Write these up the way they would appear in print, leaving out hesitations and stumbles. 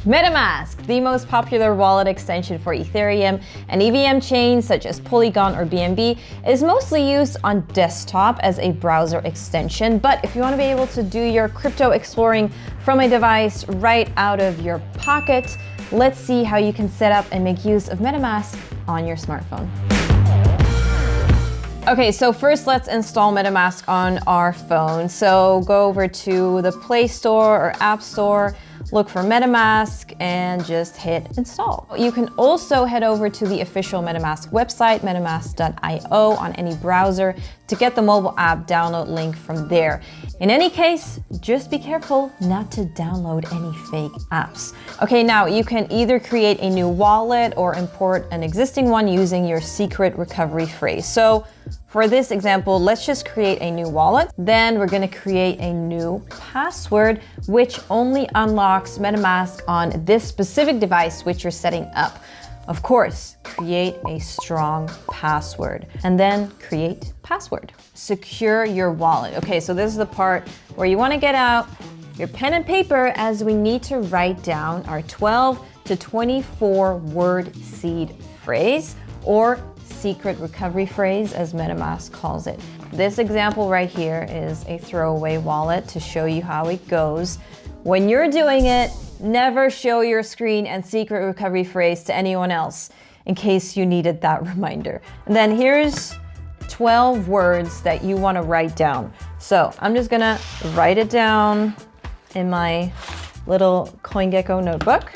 Metamask, the most popular wallet extension for Ethereum and EVM chains such as Polygon or BNB, is mostly used on desktop as a browser extension. But if you want to be able to do your crypto exploring from a device right out of your pocket, let's see how you can set up and make use of Metamask on your smartphone. Okay, so first let's install Metamask on our phone. So go over to the Play Store or App Store, look for Metamask and just hit install. You can also head over to the official Metamask website, metamask.io, on any browser to get the mobile app download link from there. In any case, just be careful not to download any fake apps. Okay, now you can either create a new wallet or import an existing one using your secret recovery phrase. So for this example, let's just create a new wallet. Then we're going to create a new password, which only unlocks Metamask on this specific device which you're setting up. Of course, create a strong password and then create password. Secure your wallet. Okay, so this is the part where you want to get out your pen and paper, as we need to write down our 12 to 24 word seed phrase, or secret recovery phrase as Metamask calls it. This example right here is a throwaway wallet to show you how it goes. When you're doing it, never show your screen and secret recovery phrase to anyone else in case you needed that reminder. And then here's 12 words that you want to write down. So I'm just gonna write it down in my little CoinGecko notebook.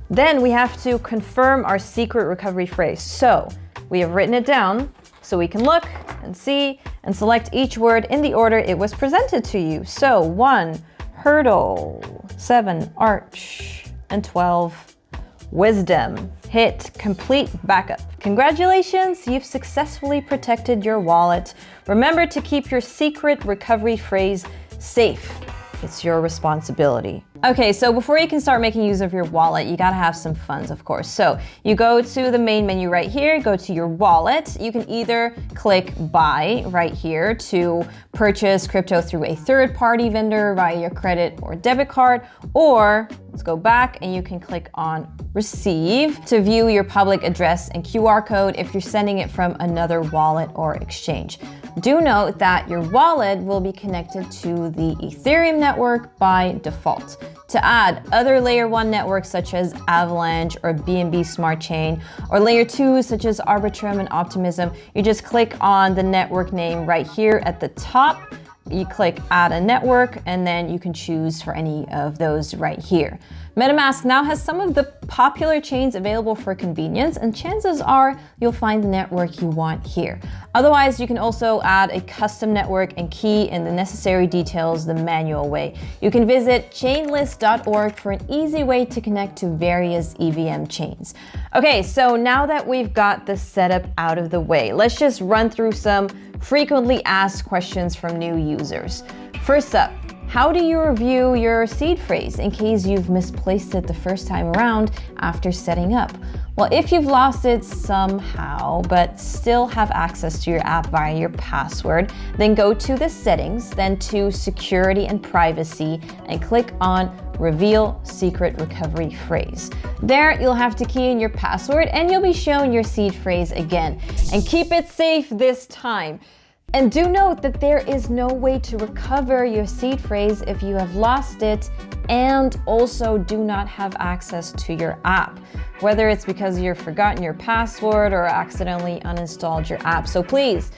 Then we have to confirm our secret recovery phrase. So we have written it down so we can look and see and select each word in the order it was presented to you. So 1, hurdle, 7, arch, and 12, wisdom. Hit complete backup. Congratulations, you've successfully protected your wallet. Remember to keep your secret recovery phrase safe. It's your responsibility. Okay, so before you can start making use of your wallet, you gotta have some funds, of course. So you go to the main menu right here, go to your wallet. You can either click buy right here to purchase crypto through a third-party vendor via your credit or debit card, or let's go back and you can click on receive to view your public address and QR code if you're sending it from another wallet or exchange. Do note that your wallet will be connected to the Ethereum network by default. To add other layer 1 networks such as Avalanche or BNB Smart Chain, or layer 2 such as Arbitrum and Optimism, you just click on the network name right here at the top. You click add a network and then you can choose for any of those right here. Metamask now has some of the popular chains available for convenience, and chances are you'll find the network you want here. Otherwise, you can also add a custom network and key in the necessary details the manual way. You can visit chainlist.org for an easy way to connect to various EVM chains. Okay, so now that we've got the setup out of the way, let's just run through some frequently asked questions from new users. First up, how do you review your seed phrase in case you've misplaced it the first time around after setting up? Well, if you've lost it somehow, but still have access to your app via your password, then go to the settings, then to security and privacy, and click on reveal secret recovery phrase. There, you'll have to key in your password and you'll be shown your seed phrase again. And keep it safe this time. And do note that there is no way to recover your seed phrase if you have lost it and also do not have access to your app, whether it's because you've forgotten your password or accidentally uninstalled your app. So please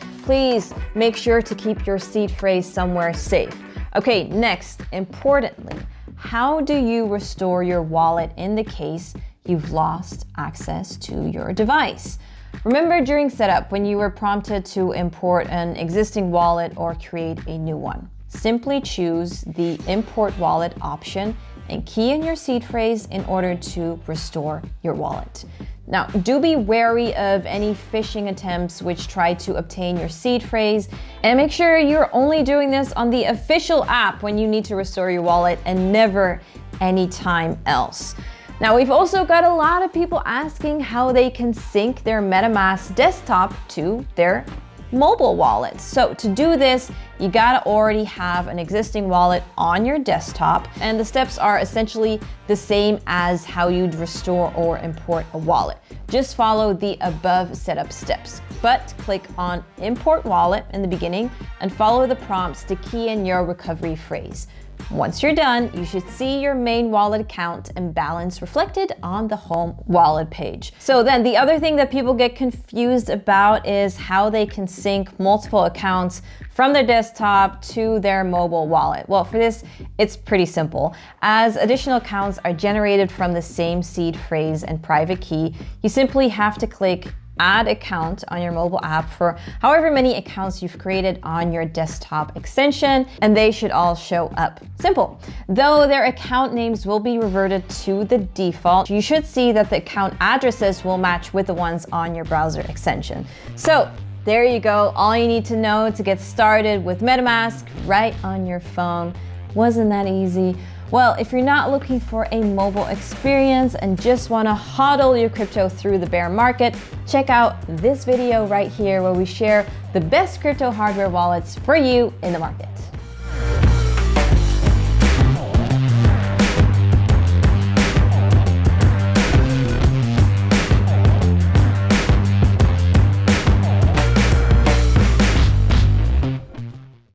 make sure to keep your seed phrase somewhere safe. Okay, next, importantly, how do you restore your wallet in the case you've lost access to your device? Remember during setup when you were prompted to import an existing wallet or create a new one. Simply choose the import wallet option and key in your seed phrase in order to restore your wallet. Now, do be wary of any phishing attempts which try to obtain your seed phrase, and make sure you're only doing this on the official app when you need to restore your wallet and never anytime else. Now, we've also got a lot of people asking how they can sync their Metamask desktop to their mobile wallet. So to do this, you gotta already have an existing wallet on your desktop, and the steps are essentially the same as how you'd restore or import a wallet. Just follow the above setup steps, but click on Import Wallet in the beginning and follow the prompts to key in your recovery phrase. Once you're done, you should see your main wallet account and balance reflected on the home wallet page. So then the other thing that people get confused about is how they can sync multiple accounts from their desktop to their mobile wallet. Well, for this, it's pretty simple. As additional accounts are generated from the same seed phrase and private key, you simply have to click Add Account on your mobile app for however many accounts you've created on your desktop extension, and they should all show up. Simple. Though their account names will be reverted to the default, you should see that the account addresses will match with the ones on your browser extension. So there you go, all you need to know to get started with MetaMask right on your phone. Wasn't that easy? Well, if you're not looking for a mobile experience and just want to hodl your crypto through the bear market, check out this video right here where we share the best crypto hardware wallets for you in the market.